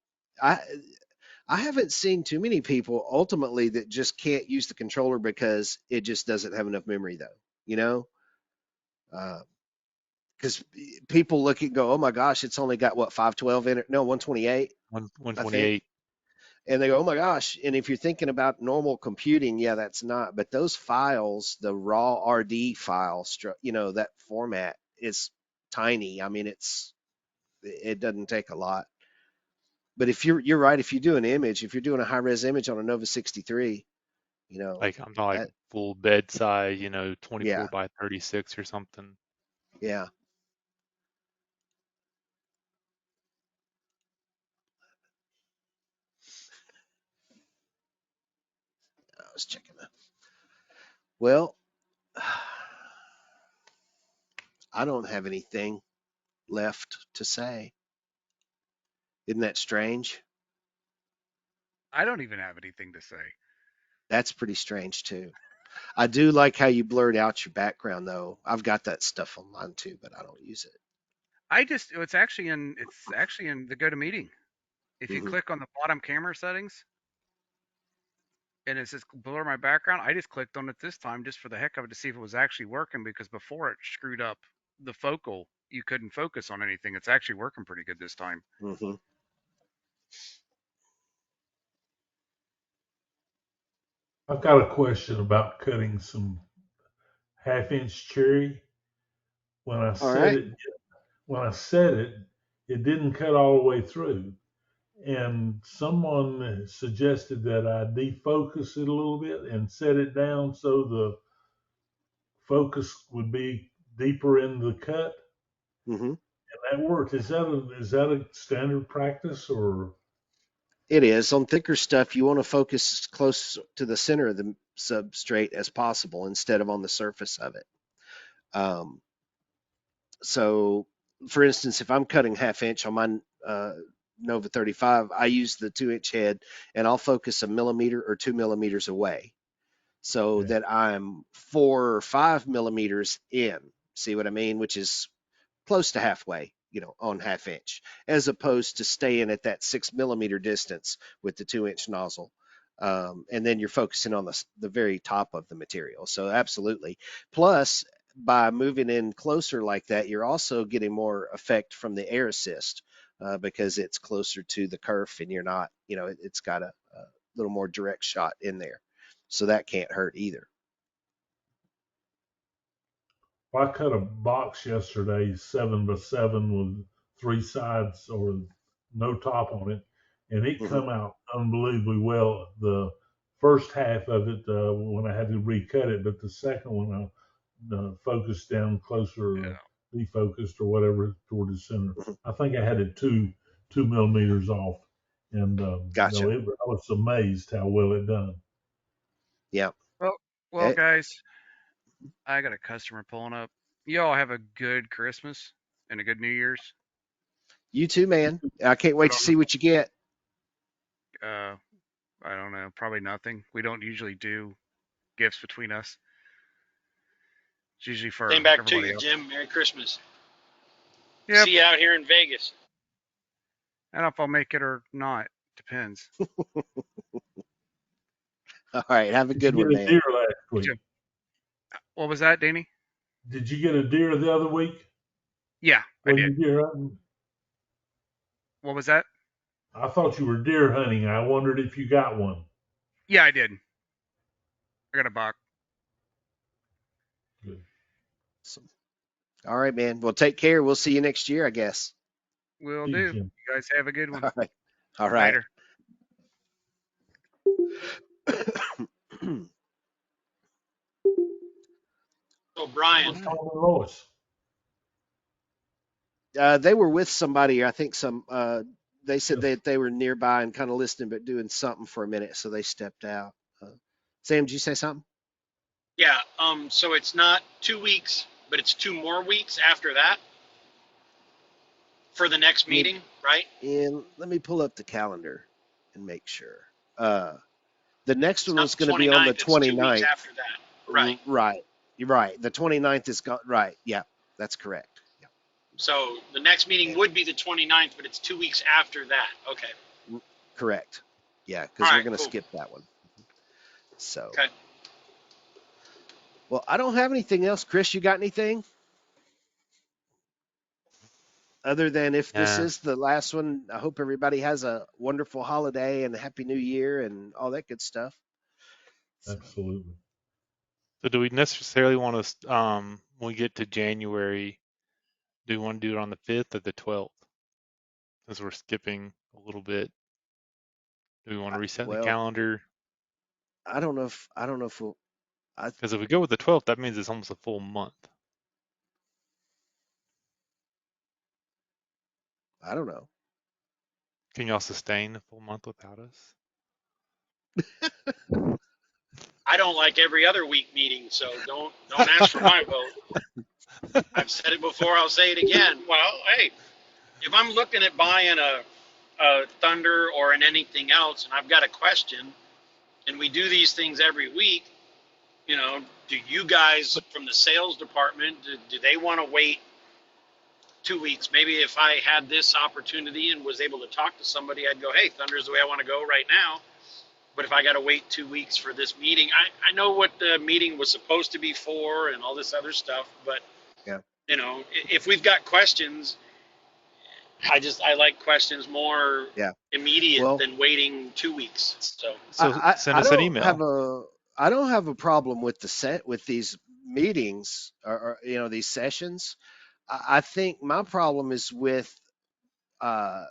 I haven't seen too many people ultimately that just can't use the controller because it just doesn't have enough memory though, because people look and go, oh my gosh, it's only got what, 512 in it? No, 128. 128. And they go, oh my gosh. And if you're thinking about normal computing, yeah, that's not. But those files, the raw RD file, that format is tiny. I mean, it doesn't take a lot. But if you're right, if you do an image, if you're doing a high res image on a Nova 63, like I'm talking like full bed size, 24 by 36 or something. Yeah. I was checking that. Well, I don't have anything left to say. Isn't that strange? I don't even have anything to say. That's pretty strange too. I do like how you blurred out your background though. I've got that stuff on mine too, but I don't use it. It's actually in the GoToMeeting. If you Mhm. click on the bottom camera settings and it says blur my background, I just clicked on it this time just for the heck of it to see if it was actually working, because before it screwed up the focal. You couldn't focus on anything. It's actually working pretty good this time. Mhm. I've got a question about cutting some half-inch cherry. When I All set right. it, it didn't cut all the way through. And someone suggested that I defocus it a little bit and set it down so the focus would be deeper in the cut. Mhm. And that worked. Is that a standard practice or? It is. On thicker stuff, you want to focus as close to the center of the substrate as possible instead of on the surface of it. Um, so, for instance, if I'm cutting half-inch on my Nova 35, I use the 2-inch head and I'll focus a millimeter or 2 millimeters away so Okay. that I'm 4 or 5 millimeters in. See what I mean? Which is close to halfway, on half-inch, as opposed to staying at that 6 millimeter distance with the 2-inch nozzle. And then you're focusing on the very top of the material. So absolutely. Plus, by moving in closer like that, you're also getting more effect from the air assist because it's closer to the kerf and you're not, it's got a little more direct shot in there. So that can't hurt either. Well, I cut a box yesterday, 7x7 with 3 sides or no top on it, and it Mhm. come out unbelievably well. The first half of it when I had to recut it, but the second one I focused down closer, defocused or whatever toward the center. Mhm. I think I had it 2 millimeters off, and Gotcha. I was amazed how well it done. Yeah. Well, guys, I got a customer pulling up. You all have a good Christmas and a good New Year's. You too, man. I can't wait to see what you get. I don't know, probably nothing. We don't usually do gifts between us. It's usually for Came back to everybody you, else. Jim. Merry Christmas. Yep. See you out here in Vegas. I don't know if I'll make it or not. Depends. All right. Have a Did good you one, get a man. deer last week? What was that, Danny? Did you get a deer the other week? Yeah, I When did. you deer hunting? What was that? I thought you were deer hunting. I wondered if you got one. Yeah, I did. I got a buck. Good. Awesome. All right, man. Well, take care. We'll see you next year, I guess. Will See you, do. Jim. You guys have a good one. All right. All right. Later. So, Brian, What's Tom and Lois? They were with somebody. I think they said Yes. that they were nearby and kind of listening, but doing something for a minute, so they stepped out. Sam, did you say something? yeah, so it's not 2 weeks, but it's 2 more weeks after that for the next meeting, right? And let me pull up the calendar and make sure. The next It's one not was the going to be on 29th, the it's 2 weeks 29th. after that. Right. Right. You're right. The 29th is gone. Right. Yeah, that's correct. Yeah. So the next meeting would be the 29th, but it's 2 weeks after that. Okay. Correct. Yeah, because All we're right, going to cool. skip that one. So. Okay. Well, I don't have anything else. Chris, you got anything? Other than if this Yeah. is the last one, I hope everybody has a wonderful holiday and a happy new year and all that good stuff. Absolutely. So do we necessarily want to, when we get to January, do we want to do it on the 5th or the 12th? Because we're skipping a little bit. Do we want to reset the Well, calendar? I don't know if we'll, Because if we go with the 12th, that means it's almost a full month. I don't know. Can y'all sustain a full month without us? I don't like every other week meeting, so don't ask for my vote. I've said it before, I'll say it again. Well, hey, if I'm looking at buying a Thunder or an anything else and I've got a question and we do these things every week, You know, do you guys from the sales department, do they want to wait 2 weeks? Maybe if I had this opportunity and was able to talk to somebody, I'd go, hey, Thunder's the way I want to go right now. But if I got to wait 2 weeks for this meeting, I know what the meeting was supposed to be for and all this other stuff. But, Yeah. you know, if we've got questions, I like questions more Yeah. immediate Well, than waiting 2 weeks. So So send us an email. I don't have a problem with with these meetings or these sessions. I think my problem is with uh,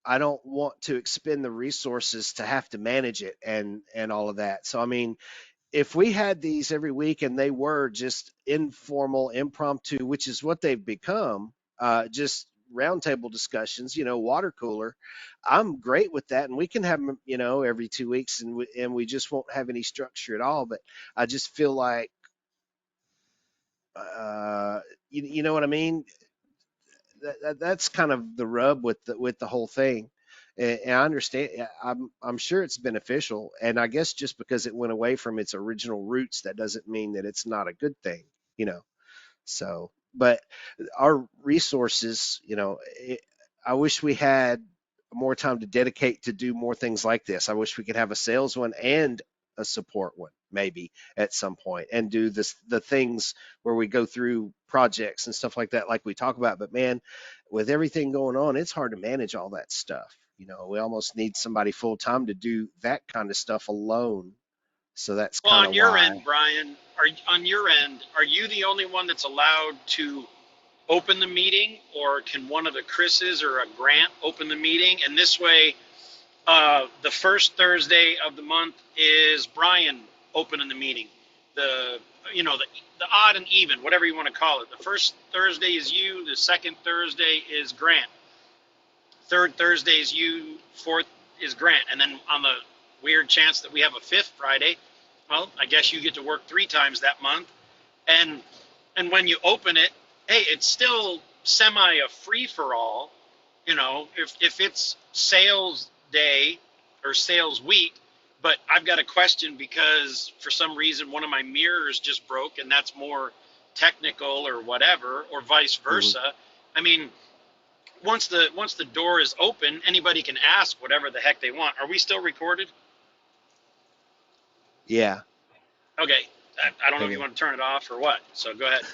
I don't want to expend the resources to have to manage it and all of that. So I mean, if we had these every week and they were just informal, impromptu, which is what they've become, just roundtable discussions, water cooler, I'm great with that, and we can have them, every 2 weeks, and we just won't have any structure at all. But I just feel like, you know what I mean? That's kind of the rub with the whole thing. And I understand. I'm sure it's beneficial, and I guess just because it went away from its original roots, that doesn't mean that it's not a good thing, So, but our resources, I wish we had more time to dedicate to do more things like this. I wish we could have a sales one and a support one maybe at some point, and do the things where we go through projects and stuff like that, like we talk about. But man, with everything going on, it's hard to manage all that stuff. We almost need somebody full time to do that kind of stuff alone. So that's well, kind on of your why. end, Brian, are you the only one that's allowed to open the meeting, or can one of the Chris's or a Grant open the meeting? And this way, the first Thursday of the month is Brian opening the meeting. The the odd and even, whatever you want to call it. The first Thursday is you. The second Thursday is Grant. Third Thursday is you. Fourth is Grant. And then on the weird chance that we have a fifth Friday, well, I guess you get to work 3 times that month. And when you open it, hey, it's still semi a free for all. If it's sales day or sales week, but I've got a question because for some reason one of my mirrors just broke, and that's more technical or whatever, or vice Mhm. versa. I mean, once the door is open, anybody can ask whatever the heck they want. Are we still recorded? Yeah. Okay. I don't know if Hang you on. want to turn it off or what. So go ahead.